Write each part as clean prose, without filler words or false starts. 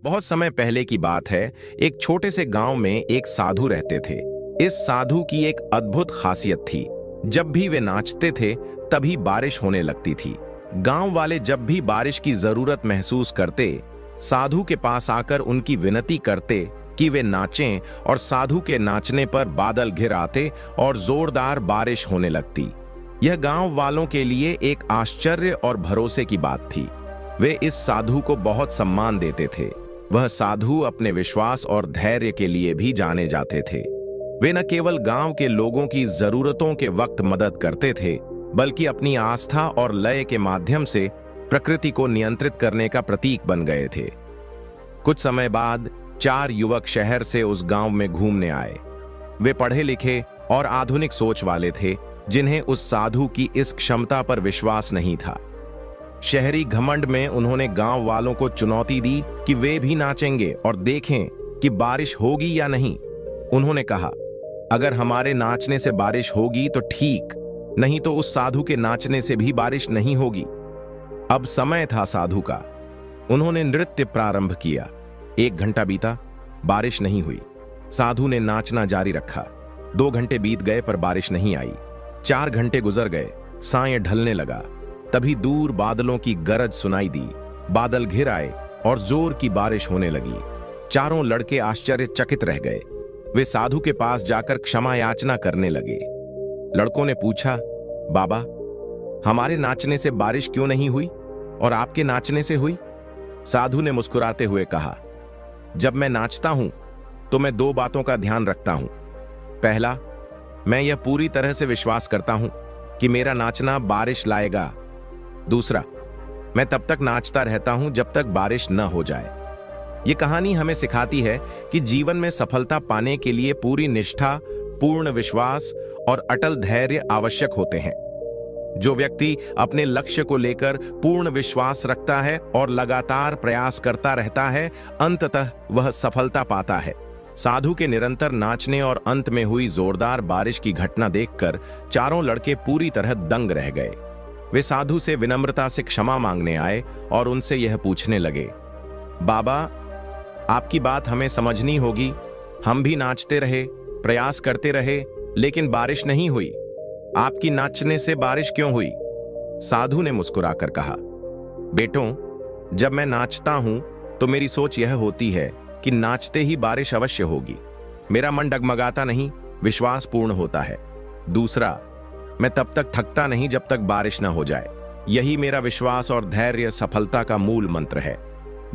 बहुत समय पहले की बात है। एक छोटे से गांव में एक साधु रहते थे। इस साधु की एक अद्भुत खासियत थी। जब भी वे नाचते थे तभी बारिश होने लगती थी। गांव वाले जब भी बारिश की जरूरत महसूस करते, साधु के पास आकर उनकी विनती करते कि वे नाचें, और साधु के नाचने पर बादल घिर आते और जोरदार बारिश होने लगती। यह गांव वालों के लिए एक आश्चर्य और भरोसे की बात थी। वे इस साधु को बहुत सम्मान देते थे। वह साधु अपने विश्वास और धैर्य के लिए भी जाने जाते थे। वे न केवल गांव के लोगों की जरूरतों के वक्त मदद करते थे, बल्कि अपनी आस्था और लय के माध्यम से प्रकृति को नियंत्रित करने का प्रतीक बन गए थे। कुछ समय बाद 4 युवक शहर से उस गांव में घूमने आए। वे पढ़े लिखे और आधुनिक सोच वाले थे, जिन्हें उस साधु की इस क्षमता पर विश्वास नहीं था। शहरी घमंड में उन्होंने गांव वालों को चुनौती दी कि वे भी नाचेंगे और देखें कि बारिश होगी या नहीं। उन्होंने कहा, अगर हमारे नाचने से बारिश होगी तो ठीक, नहीं तो उस साधु के नाचने से भी बारिश नहीं होगी। अब समय था साधु का। उन्होंने नृत्य प्रारंभ किया। 1 घंटा बीता, बारिश नहीं हुई। साधु ने नाचना जारी रखा। 2 घंटे बीत गए पर बारिश नहीं आई। 4 घंटे गुजर गए, सायं ढलने लगा। तभी दूर बादलों की गरज सुनाई दी। बादल घिर आए और जोर की बारिश होने लगी। चारों लड़के आश्चर्यचकित रह गए। वे साधु के पास जाकर क्षमा याचना करने लगे। लड़कों ने पूछा, बाबा, हमारे नाचने से बारिश क्यों नहीं हुई और आपके नाचने से हुई? साधु ने मुस्कुराते हुए कहा, जब मैं नाचता हूं तो मैं 2 बातों का ध्यान रखता हूं। पहला, मैं यह पूरी तरह से विश्वास करता हूं कि मेरा नाचना बारिश लाएगा। दूसरा, मैं तब तक नाचता रहता हूं जब तक बारिश न हो जाए। यह कहानी हमें सिखाती है कि जीवन में सफलता पाने के लिए पूरी निष्ठा, पूर्ण विश्वास और अटल धैर्य आवश्यक होते हैं। जो व्यक्ति अपने लक्ष्य को लेकर पूर्ण विश्वास रखता है और लगातार प्रयास करता रहता है, अंततः वह सफलता पाता है। साधु के निरंतर नाचने और अंत में हुई जोरदार बारिश की घटना देखकर चारों लड़के पूरी तरह दंग रह गए। वे साधु से विनम्रता से क्षमा मांगने आए और उनसे यह पूछने लगे, बाबा, आपकी बात हमें समझनी होगी। हम भी नाचते रहे, प्रयास करते रहे, लेकिन बारिश नहीं हुई। आपकी नाचने से बारिश क्यों हुई? साधु ने मुस्कुराकर कहा, बेटों, जब मैं नाचता हूं तो मेरी सोच यह होती है कि नाचते ही बारिश अवश्य होगी। मेरा मन डगमगाता नहीं, विश्वास पूर्ण होता है। दूसरा, मैं तब तक थकता नहीं जब तक बारिश न हो जाए। यही मेरा विश्वास और धैर्य सफलता का मूल मंत्र है।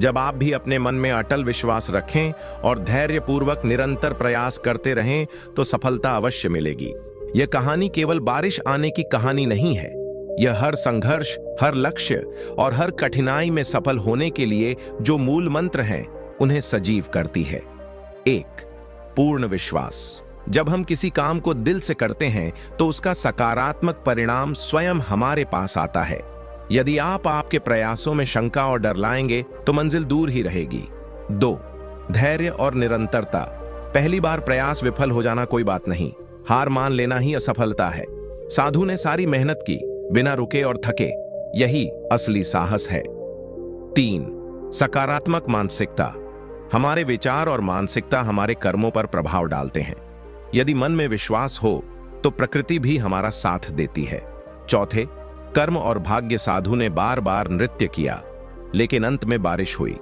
जब आप भी अपने मन में अटल विश्वास रखें और धैर्यपूर्वक निरंतर प्रयास करते रहें तो सफलता अवश्य मिलेगी। यह कहानी केवल बारिश आने की कहानी नहीं है। यह हर संघर्ष, हर लक्ष्य और हर कठिनाई में सफल होने के लिए जो मूल मंत्र हैं, उन्हें सजीव करती है। 1. पूर्ण विश्वास। जब हम किसी काम को दिल से करते हैं तो उसका सकारात्मक परिणाम स्वयं हमारे पास आता है। यदि आप आपके प्रयासों में शंका और डर लाएंगे तो मंजिल दूर ही रहेगी। 2. धैर्य और निरंतरता। पहली बार प्रयास विफल हो जाना कोई बात नहीं, हार मान लेना ही असफलता है। साधु ने सारी मेहनत की, बिना रुके और थके। यही असली साहस है। 3. सकारात्मक मानसिकता। हमारे विचार और मानसिकता हमारे कर्मों पर प्रभाव डालते हैं। यदि मन में विश्वास हो तो प्रकृति भी हमारा साथ देती है। 4. कर्म और भाग्य। साधु ने बार बार नृत्य किया, लेकिन अंत में बारिश हुई।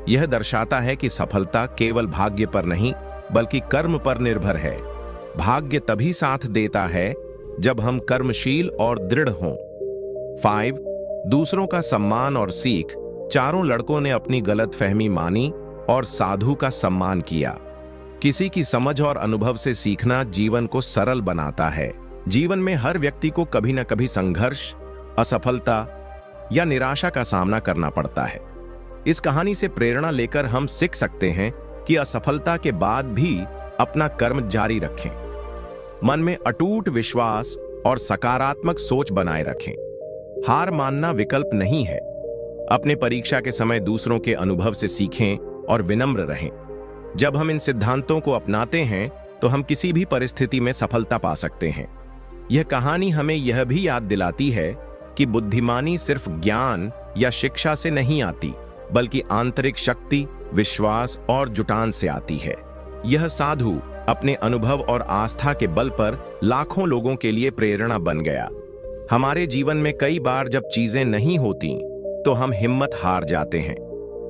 यह दर्शाता है कि सफलता केवल भाग्य पर नहीं, बल्कि कर्म पर निर्भर है। भाग्य तभी साथ देता है जब हम कर्मशील और दृढ़ हों। 5. दूसरों का सम्मान और सीख। चारों लड़कों ने अपनी गलतफहमी मानी और साधु का सम्मान किया। किसी की समझ और अनुभव से सीखना जीवन को सरल बनाता है। जीवन में हर व्यक्ति को कभी न कभी संघर्ष, असफलता या निराशा का सामना करना पड़ता है। इस कहानी से प्रेरणा लेकर हम सीख सकते हैं कि असफलता के बाद भी अपना कर्म जारी रखें, मन में अटूट विश्वास और सकारात्मक सोच बनाए रखें। हार मानना विकल्प नहीं है। अपने परीक्षा के समय दूसरों के अनुभव से सीखें और विनम्र रहें। जब हम इन सिद्धांतों को अपनाते हैं तो हम किसी भी परिस्थिति में सफलता पा सकते हैं। यह कहानी हमें यह भी याद दिलाती है कि बुद्धिमानी सिर्फ ज्ञान या शिक्षा से नहीं आती, बल्कि आंतरिक शक्ति, विश्वास और जुटान से आती है। यह साधु अपने अनुभव और आस्था के बल पर लाखों लोगों के लिए प्रेरणा बन गया। हमारे जीवन में कई बार जब चीजें नहीं होती तो हम हिम्मत हार जाते हैं।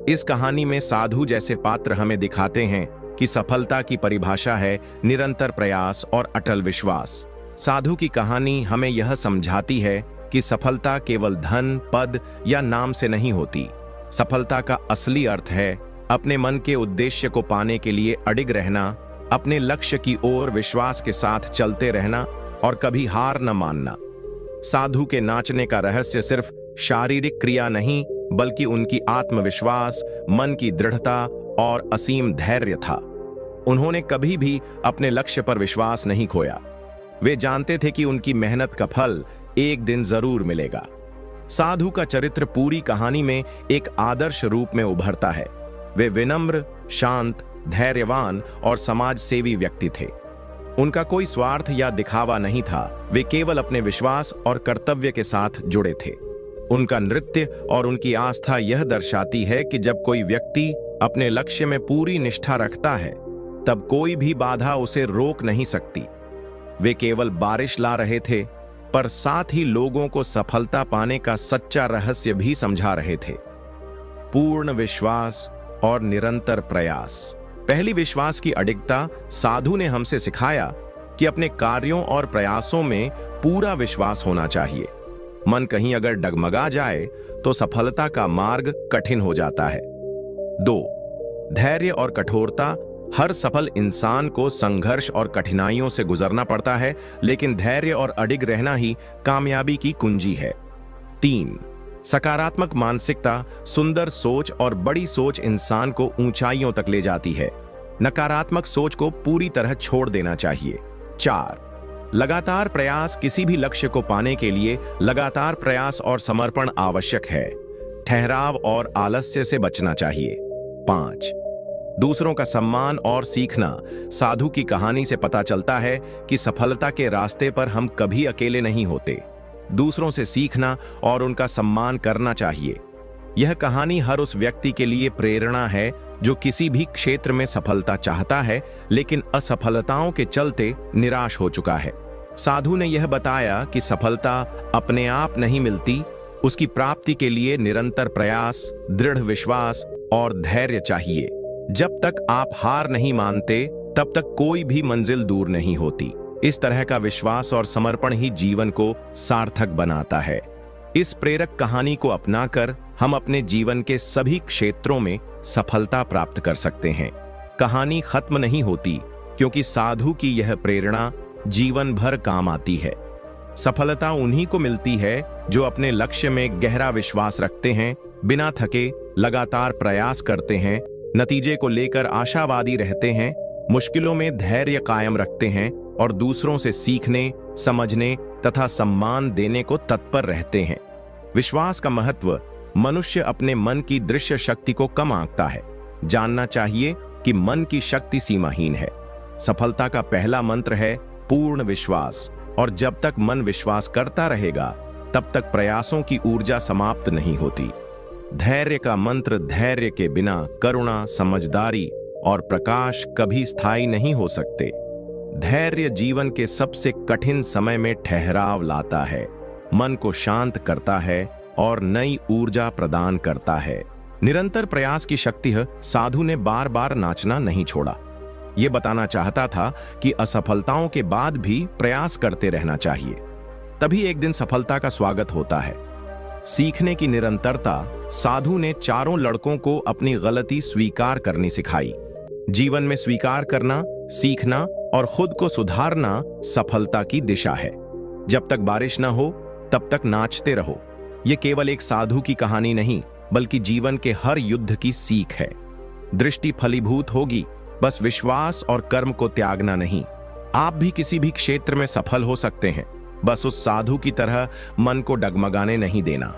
इस कहानी में साधु जैसे पात्र हमें दिखाते हैं कि सफलता की परिभाषा है निरंतर प्रयास और अटल विश्वास। साधु की कहानी हमें यह समझाती है कि सफलता केवल धन, पद या नाम से नहीं होती। सफलता का असली अर्थ है अपने मन के उद्देश्य को पाने के लिए अडिग रहना, अपने लक्ष्य की ओर विश्वास के साथ चलते रहना और कभी हार न मानना। साधु के नाचने का रहस्य सिर्फ शारीरिक क्रिया नहीं, बल्कि उनकी आत्मविश्वास, मन की दृढ़ता और असीम धैर्य था। उन्होंने कभी भी अपने लक्ष्य पर विश्वास नहीं खोया। वे जानते थे कि उनकी मेहनत का फल एक दिन जरूर मिलेगा। साधु का चरित्र पूरी कहानी में एक आदर्श रूप में उभरता है। वे विनम्र, शांत, धैर्यवान और समाज सेवी व्यक्ति थे। उनका कोई स्वार्थ या दिखावा नहीं था। वे केवल अपने विश्वास और कर्तव्य के साथ जुड़े थे। उनका नृत्य और उनकी आस्था यह दर्शाती है कि जब कोई व्यक्ति अपने लक्ष्य में पूरी निष्ठा रखता है, तब कोई भी बाधा उसे रोक नहीं सकती। वे केवल बारिश ला रहे थे, पर साथ ही लोगों को सफलता पाने का सच्चा रहस्य भी समझा रहे थे। पूर्ण विश्वास और निरंतर प्रयास। पहली विश्वास की अडिगता। साधु ने हमसे सिखाया कि अपने कार्यों और प्रयासों में पूरा विश्वास होना चाहिए। मन कहीं अगर डगमगा जाए तो सफलता का मार्ग कठिन हो जाता है। 2. धैर्य और कठोरता। हर सफल इंसान को संघर्ष और कठिनाइयों से गुजरना पड़ता है, लेकिन धैर्य और अडिग रहना ही कामयाबी की कुंजी है। 3. सकारात्मक मानसिकता। सुंदर सोच और बड़ी सोच इंसान को ऊंचाइयों तक ले जाती है। नकारात्मक सोच को पूरी तरह छोड़ देना चाहिए। 4. लगातार प्रयास। किसी भी लक्ष्य को पाने के लिए लगातार प्रयास और समर्पण आवश्यक है। ठहराव और आलस्य से बचना चाहिए। 5. दूसरों का सम्मान और सीखना। साधु की कहानी से पता चलता है कि सफलता के रास्ते पर हम कभी अकेले नहीं होते। दूसरों से सीखना और उनका सम्मान करना चाहिए। यह कहानी हर उस व्यक्ति के लिए प्रेरणा है जो किसी भी क्षेत्र में सफलता चाहता है, लेकिन असफलताओं के चलते निराश हो चुका है। साधु ने यह बताया कि सफलता अपने आप नहीं मिलती, उसकी प्राप्ति के लिए निरंतर प्रयास, दृढ़ विश्वास और धैर्य चाहिए। जब तक आप हार नहीं मानते, तब तक कोई भी मंजिल दूर नहीं होती। इस तरह का विश्वास और समर्पण ही जीवन को सार्थक बनाता है। इस प्रेरक कहानी को अपनाकर हम अपने जीवन के सभी क्षेत्रों में सफलता प्राप्त कर सकते हैं। कहानी खत्म नहीं होती, क्योंकि साधु की यह प्रेरणा जीवन भर काम आती है। सफलता उन्हीं को मिलती है जो अपने लक्ष्य में गहरा विश्वास रखते हैं, बिना थके लगातार प्रयास करते हैं, नतीजे को लेकर आशावादी रहते हैं, मुश्किलों में धैर्य कायम रखते हैं और दूसरों से सीखने, समझने तथा सम्मान देने को तत्पर रहते हैं। विश्वास का महत्व। मनुष्य अपने मन की दृश्य शक्ति को कम आंकता है। जानना चाहिए कि मन की शक्ति सीमाहीन है। सफलता का पहला मंत्र है पूर्ण विश्वास, और जब तक मन विश्वास करता रहेगा, तब तक प्रयासों की ऊर्जा समाप्त नहीं होती। धैर्य का मंत्र। धैर्य के बिना करुणा, समझदारी और प्रकाश कभी स्थायी नहीं हो सकते। धैर्य जीवन के सबसे कठिन समय में ठहराव लाता है, मन को शांत करता है और नई ऊर्जा प्रदान करता है। निरंतर प्रयास की शक्ति है। साधु ने बार बार नाचना नहीं छोड़ा। यह बताना चाहता था कि असफलताओं के बाद भी प्रयास करते रहना चाहिए, तभी एक दिन सफलता का स्वागत होता है। सीखने की निरंतरता। साधु ने चारों लड़कों को अपनी गलती स्वीकार करनी सिखाई। जीवन में स्वीकार करना, सीखना और खुद को सुधारना सफलता की दिशा है। जब तक बारिश न हो, तब तक नाचते रहो। यह केवल एक साधु की कहानी नहीं, बल्कि जीवन के हर युद्ध की सीख है। दृष्टि फलीभूत होगी, बस विश्वास और कर्म को त्यागना नहीं। आप भी किसी भी क्षेत्र में सफल हो सकते हैं, बस उस साधु की तरह मन को डगमगाने नहीं देना।